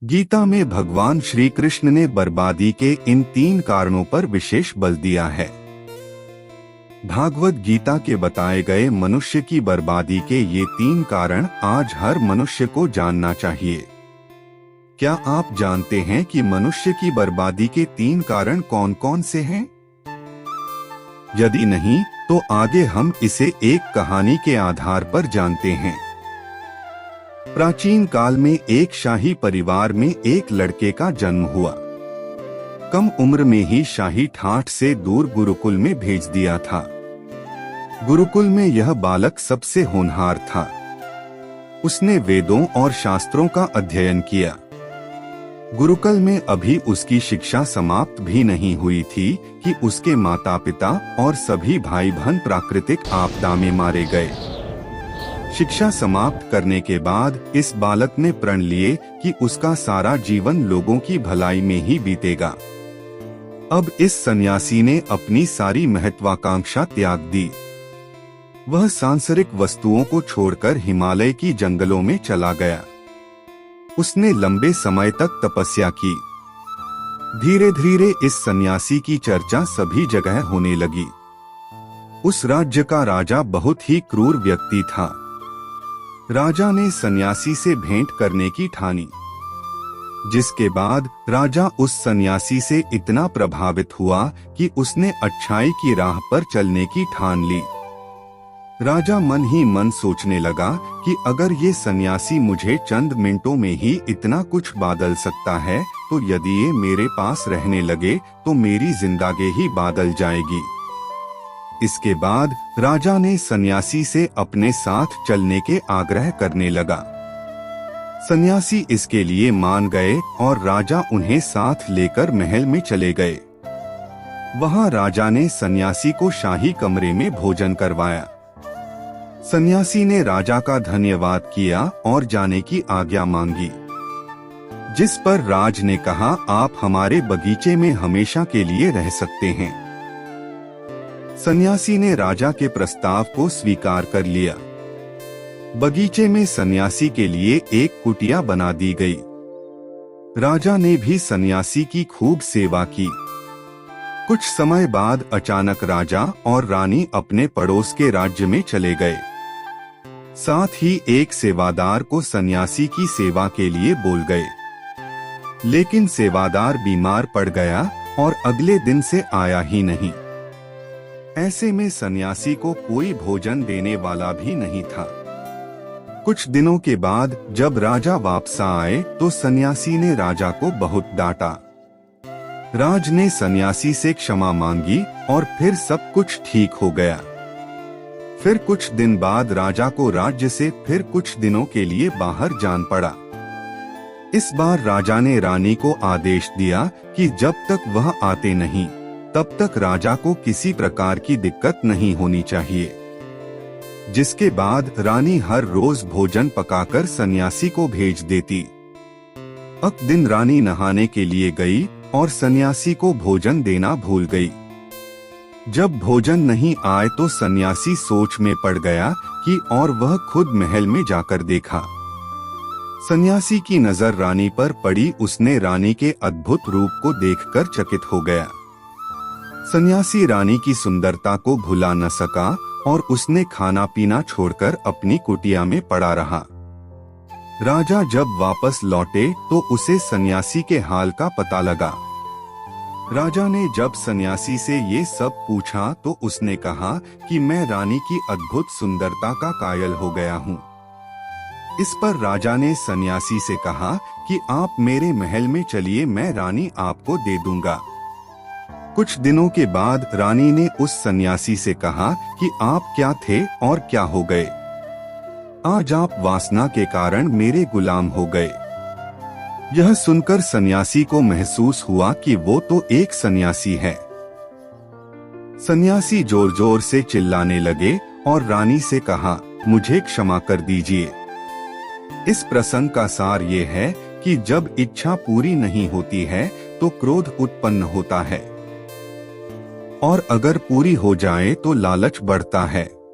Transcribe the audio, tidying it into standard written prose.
गीता में भगवान श्री कृष्ण ने बर्बादी के इन 3 कारणों पर विशेष बल दिया है। भागवत गीता के बताए गए मनुष्य की बर्बादी के ये 3 कारण आज हर मनुष्य को जानना चाहिए। क्या आप जानते हैं कि मनुष्य की बर्बादी के 3 कारण कौन कौन से हैं? यदि नहीं, तो आगे हम इसे एक कहानी के आधार पर जानते हैं। प्राचीन काल में एक शाही परिवार में एक लड़के का जन्म हुआ। कम उम्र में ही शाही ठाठ से दूर गुरुकुल में भेज दिया था। गुरुकुल में यह बालक सबसे होनहार था। उसने वेदों और शास्त्रों का अध्ययन किया। गुरुकुल में अभी उसकी शिक्षा समाप्त भी नहीं हुई थी कि उसके माता पिता और सभी भाई बहन प्राकृतिक आपदा में मारे गए। शिक्षा समाप्त करने के बाद इस बालक ने प्रण लिए कि उसका सारा जीवन लोगों की भलाई में ही बीतेगा। अब इस सन्यासी ने अपनी सारी महत्वाकांक्षा त्याग दी। वह सांसारिक वस्तुओं को छोड़कर हिमालय की जंगलों में चला गया। उसने लंबे समय तक तपस्या की। धीरे धीरे इस सन्यासी की चर्चा सभी जगह होने लगी। उस राज्य का राजा बहुत ही क्रूर व्यक्ति था। राजा ने सन्यासी से भेंट करने की ठानी, जिसके बाद राजा उस सन्यासी से इतना प्रभावित हुआ कि उसने अच्छाई की राह पर चलने की ठान ली। राजा मन ही मन सोचने लगा कि अगर ये सन्यासी मुझे चंद मिनटों में ही इतना कुछ बदल सकता है, तो यदि ये मेरे पास रहने लगे तो मेरी जिंदगी ही बदल जाएगी। इसके बाद राजा ने सन्यासी से अपने साथ चलने के आग्रह करने लगा। सन्यासी इसके लिए मान गए और राजा उन्हें साथ लेकर महल में चले गए। वहां राजा ने सन्यासी को शाही कमरे में भोजन करवाया। सन्यासी ने राजा का धन्यवाद किया और जाने की आज्ञा मांगी, जिस पर राज ने कहा, आप हमारे बगीचे में हमेशा के लिए रह सकते हैं। सन्यासी ने राजा के प्रस्ताव को स्वीकार कर लिया। बगीचे में सन्यासी के लिए एक कुटिया बना दी गई। राजा ने भी सन्यासी की खूब सेवा की। कुछ समय बाद अचानक राजा और रानी अपने पड़ोस के राज्य में चले गए। साथ ही एक सेवादार को सन्यासी की सेवा के लिए बोल गए। लेकिन सेवादार बीमार पड़ गया और अगले दिन से आया ही नहीं। ऐसे में सन्यासी को कोई भोजन देने वाला भी नहीं था। कुछ दिनों के बाद जब राजा वापस आए तो सन्यासी ने राजा को बहुत डांटा। राज ने सन्यासी से क्षमा मांगी और फिर सब कुछ ठीक हो गया। फिर कुछ दिन बाद राजा को राज्य से फिर कुछ दिनों के लिए बाहर जान पड़ा। इस बार राजा ने रानी को आदेश दिया कि जब तक वह आते नहीं, तब तक राजा को किसी प्रकार की दिक्कत नहीं होनी चाहिए। जिसके बाद रानी हर रोज भोजन पकाकर सन्यासी को भेज देती। एक दिन रानी नहाने के लिए गई और सन्यासी को भोजन देना भूल गई। जब भोजन नहीं आए तो सन्यासी सोच में पड़ गया कि और वह खुद महल में जाकर देखा। सन्यासी की नजर रानी पर पड़ी। उसने रानी के अद्भुत रूप को देखकर चकित हो गया। सन्यासी रानी की सुंदरता को भुला न सका और उसने खाना पीना छोड़कर अपनी कुटिया में पड़ा रहा। राजा जब वापस लौटे तो उसे सन्यासी के हाल का पता लगा। राजा ने जब सन्यासी से ये सब पूछा तो उसने कहा कि मैं रानी की अद्भुत सुंदरता का कायल हो गया हूँ। इस पर राजा ने सन्यासी से कहा कि आप मेरे महल में चलिए, मैं रानी आपको दे दूंगा। कुछ दिनों के बाद रानी ने उस सन्यासी से कहा कि आप क्या थे और क्या हो गए? आज आप वासना के कारण मेरे गुलाम हो गए। यह सुनकर सन्यासी को महसूस हुआ कि वो तो एक सन्यासी है। सन्यासी जोर जोर से चिल्लाने लगे और रानी से कहा, मुझे क्षमा कर दीजिए। इस प्रसंग का सार ये है कि जब इच्छा पूरी नहीं होती है तो क्रोध उत्पन्न होता है, और अगर पूरी हो जाए तो लालच बढ़ता है।